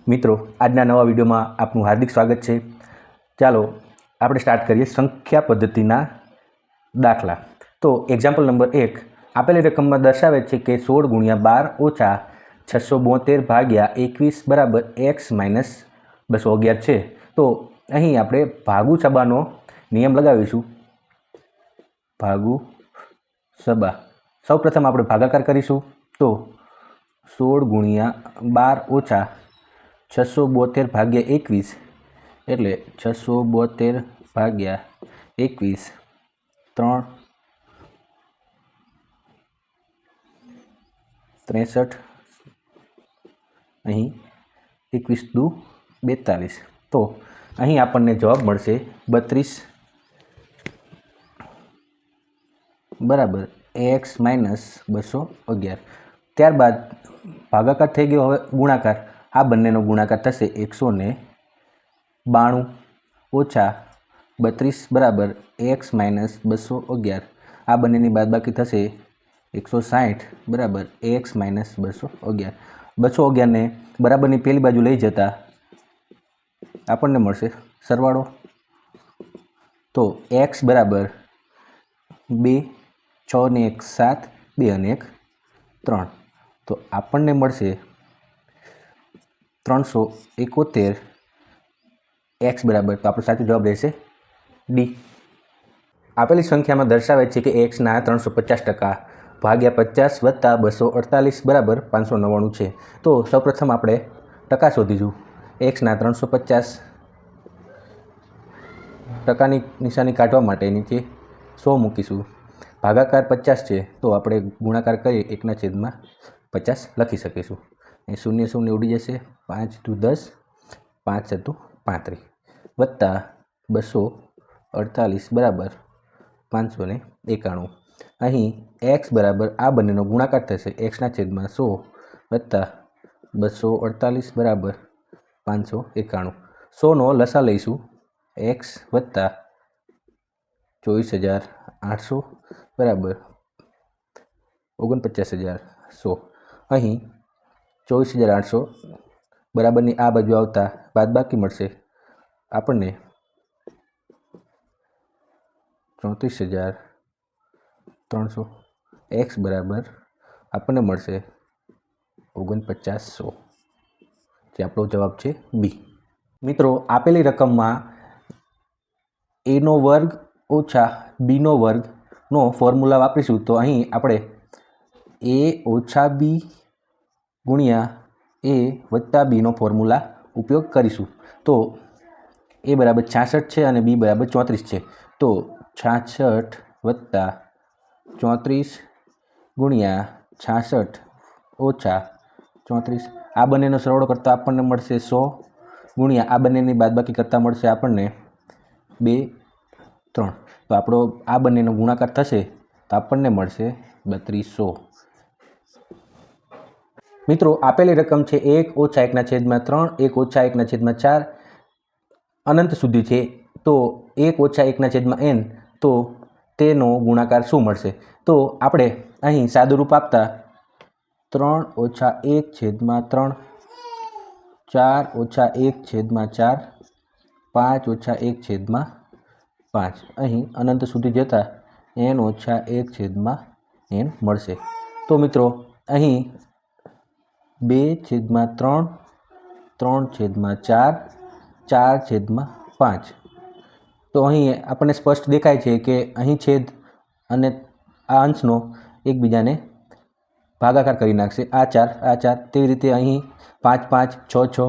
મિત્રો, આજના નવા વિડીયોમાં આપનું હાર્દિક સ્વાગત છે। ચાલો આપણે સ્ટાર્ટ કરીએ સંખ્યા પદ્ધતિના દાખલા। તો એક્ઝામ્પલ નંબર 1 આપેલી રકમમાં દર્શાવે છે કે 16 × 12 - 672 ભાગ્યા 21 બરાબર x - 211 છે। તો અહીં આપણે ભાગુ સબાનો નિયમ લગાવીશું। ભાગુ સબા સૌપ્રથમ આપણે ભાગાકાર કરીશું। તો 16 × 12 - 672 ભાગ્યા 21 એટલે 672 ભાગ્યા 21 3 63 અહીં 21 દુ 42। તો અહીં આપણને જવાબ મળશે 32 બરાબર x - 211। ત્યારબાદ ભાગાકાર થઈ ગયો। હવે ગુણાકાર, આ બંનેનો ગુણાકાર થશે 192 ઓછા 32 બરાબર x - 211। આ બંનેની બાદબાકી થશે 160 બરાબર x - 211। 211 ને બરાબરની પેલી બાજુ લઈ જતા આપણને મળશે સરવાળો। તો x બરાબર 2 6 ને 1 7 2 અને 1 3। તો આપણને મળશે 371। x બરાબર, તો આપણો સાચો જવાબ રહેશે ડી। આપેલી સંખ્યામાં દર્શાવે છે કે x ના 350% ભાગ્યા 50 વત્તા 248 બરાબર 599 છે। તો સૌપ્રથમ આપણે ટકા શોધીશું। x ના 350 ટકાની નિશાની કાઢવા માટે નીચે 100 મૂકીશું। ભાગાકાર 50 છે તો આપણે ગુણાકાર કરીએ 1/50 લખી શકીશું। એ શૂન્ય શૂન્ય ઉડી જશે, 5 દુ 10 5 × 35 વત્તા 248 બરાબર 591। અહીં x બરાબર આ બંનેનો ગુણાકાર થશે x/100 વત્તા 248 બરાબર 591। 100નો લસા લઈશું, x વત્તા 24800 બરાબર 49100। અહીં 24800 બરાબરની આ બાજુ આવતા બાદબાકી મળશે આપણને 34300। x બરાબર આપણને મળશે 4900, જે આપણો જવાબ છે બી। મિત્રો, આપેલી રકમમાં a² ઓછા b² નો ફોર્મ્યુલા વાપરીશું। તો અહીં આપણે a ઓછા b ગુણ્યા a વત્તા b નો ફોર્મ્યુલા ઉપયોગ કરીશું। તો a બરાબર 66 છે અને b બરાબર 34 છે। તો 66 વત્તા 34 ગુણ્યા 66 ઓછા 34, આ બંનેનો સરવાળો કરતાં આપણને મળશે 100 ગુણ્યા આ બંનેની બાદબાકી કરતાં મળશે આપણને 2 3। તો આપણો આ બંનેનો ગુણાકાર થશે તો આપણને મળશે 3200। મિત્રો, આપેલી રકમ છે 1 - 1/3 1 - 1/4 અનંત સુધી છે। તો 1 - 1/n તો તેનો ગુણાકાર શું મળશે? તો આપણે અહીં સાદું રૂપ આપતા 3 - 1/3 4 - 1/4 5 - 1/5 અહીં અનંત સુધી જતા n - 1/n મળશે। તો મિત્રો, અહીં 2/3 3/4 4/5 તો અહીં આપણને સ્પષ્ટ દેખાય છે કે અહીં છેદ અને આ અંશનો એકબીજાને ભાગાકાર કરી નાખશે। આ 4 તેવી રીતે અહીં 5 5 6 6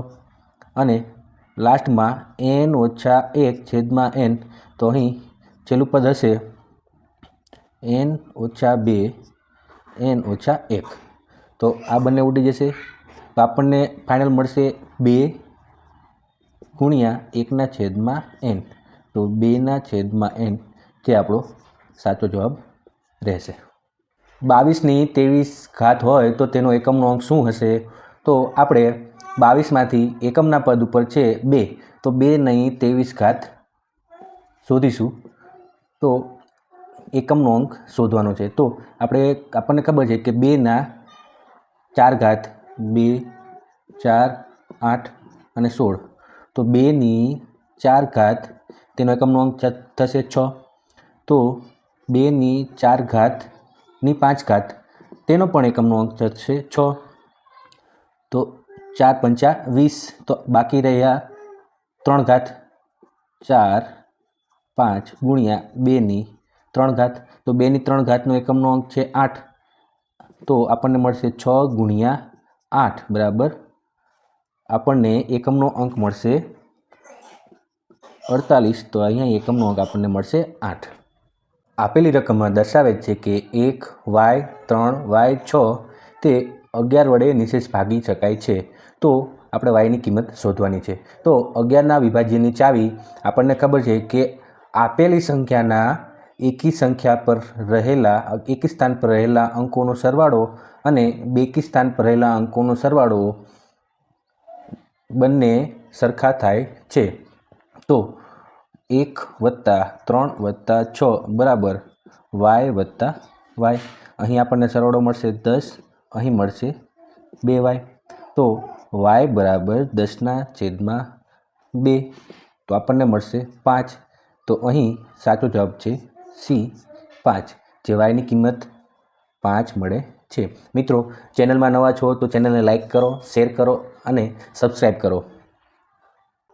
અને લાસ્ટમાં n - 1/n। તો અહીં છેલ્લું પદ હશે n - 2 n - 1। તો આ બંને ઉડી જશે તો આપણને ફાઇનલ મળશે 2 ગુણ્યા 1/n। તો 2/n જે આપણો સાચો જવાબ રહેશે। 22ની 23 હોય તો તેનો એકમનો અંક શું હશે? તો આપણે 22માંથી એકમના પદ ઉપર છે 2, તો 2/23 શોધીશું। તો એકમનો અંક શોધવાનો છે। તો આપણને ખબર છે કે 2/4 2 4 8 અને 16. તો 2ની 4 ઘાત તેનો એકમનો અંક થશે 6. તો 2ની 4 ઘાતની 5 ઘાત તેનો પણ એકમનો અંક થશે 6. તો 4 પંચા 20. તો બાકી રહ્યા 3 ઘાત 4 5 ગુણ્યા 2ની 3 ઘાત. તો 2ની 3 ઘાતનો એકમનો અંક છે 8. તો આપણને મળશે 6 ગુણ્યા 8 બરાબર આપણને એકમનો અંક મળશે 48. તો અહીંયા એકમનો અંક આપણને મળશે 8. આપેલી રકમમાં દર્શાવે છે કે 1y 3y 6 તે 11 વડે નિશેષ ભાગી શકાય છે. તો આપણે વાયની કિંમત શોધવાની છે. તો 11ના વિભાજ્યની ચાવી આપણને ખબર છે કે આપેલી સંખ્યાના એકી સંખ્યા પર રહેલા એકી સ્થાન પર રહેલા અંકોનો સરવાળો અને બેકી સ્થાન પર રહેલા અંકોનો સરવાળો બંને સરખા થાય છે. તો 1 + 3 + 6 બરાબર y + y. અહીં આપણને સરવાળો મળશે 10, અહીં મળશે 2y. તો y બરાબર 10/2. તો આપણને મળશે 5. તો અહીં સાચો જવાબ છે C 5, જે yની કિંમત 5 મળે છે. મિત્રો, ચેનલમાં નવા છો તો ચેનલને લાઇક કરો, શેર કરો અને સબસ્ક્રાઈબ કરો.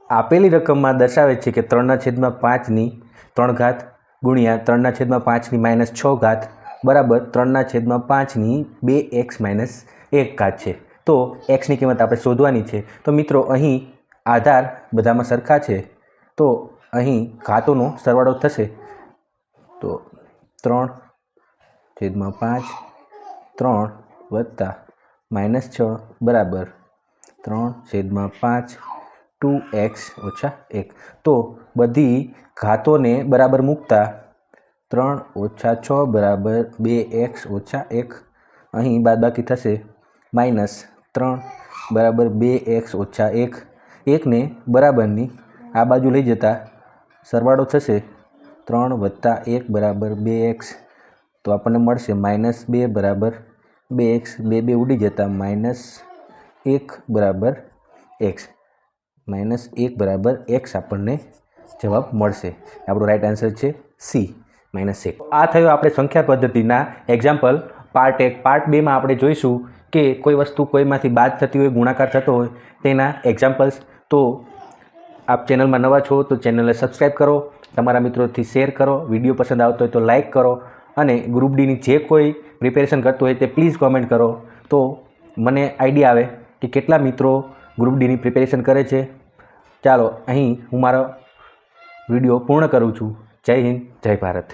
આપેલી રકમમાં દર્શાવે છે કે 3/5ની 3 ઘાત ગુણ્યા 3/5ની -6 ઘાત બરાબર 3/5ની 2x - 1 ઘાત છે. તો xની કિંમત આપણે શોધવાની છે. તો મિત્રો, અહીં આધાર બધામાં સરખા છે. તો અહીં ઘાતોનો સરવાળો થશે. તો 3/5 3 વત્તા -6 બરાબર 3/5 2x - 1. તો બધી ઘાતોને બરાબર મૂકતા 3 - 6 બરાબર 2x - 1. અહીં બાદબાકી થશે -3 બરાબર 2x - 1. 1ને બરાબરની આ બાજુ લઈ જતા સરવાળો થશે 3 + 1 બરાબર 2x. તો આપણને મળશે -2 બરાબર 2x. 2 ઉડી જતા -1 બરાબર x. -1 બરાબર x આપણને જવાબ મળશે. આપણો રાઈટ આન્સર છે C -1. આ થયો આપણે સંખ્યા પદ્ધતિના એક્ઝામ્પલ પાર્ટ 1. પાર્ટ 2માં આપણે જોઈશું કે કોઈ વસ્તુ કોઈમાંથી બાદ થતી હોય, ગુણાકાર થતો હોય તેના એક્ઝામ્પલ્સ. તો આપ ચેનલમાં નવા છો તો ચેનલને સબસ્ક્રાઈબ કરો, તમારા મિત્રોથી શેર કરો, વિડીયો પસંદ આવતો હોય તો લાઇક કરો અને ગ્રુપ ડીની જે કોઈ પ્રિપેરેશન કરતું હોય તે પ્લીઝ કોમેન્ટ કરો. તો મને આઈડિયા આવે કે કેટલા મિત્રો ગ્રુપ ડીની પ્રિપેરેશન કરે છે. ચાલો, અહીં હું મારો વિડીયો પૂર્ણ કરું છું. જય હિન્દ, જય ભારત.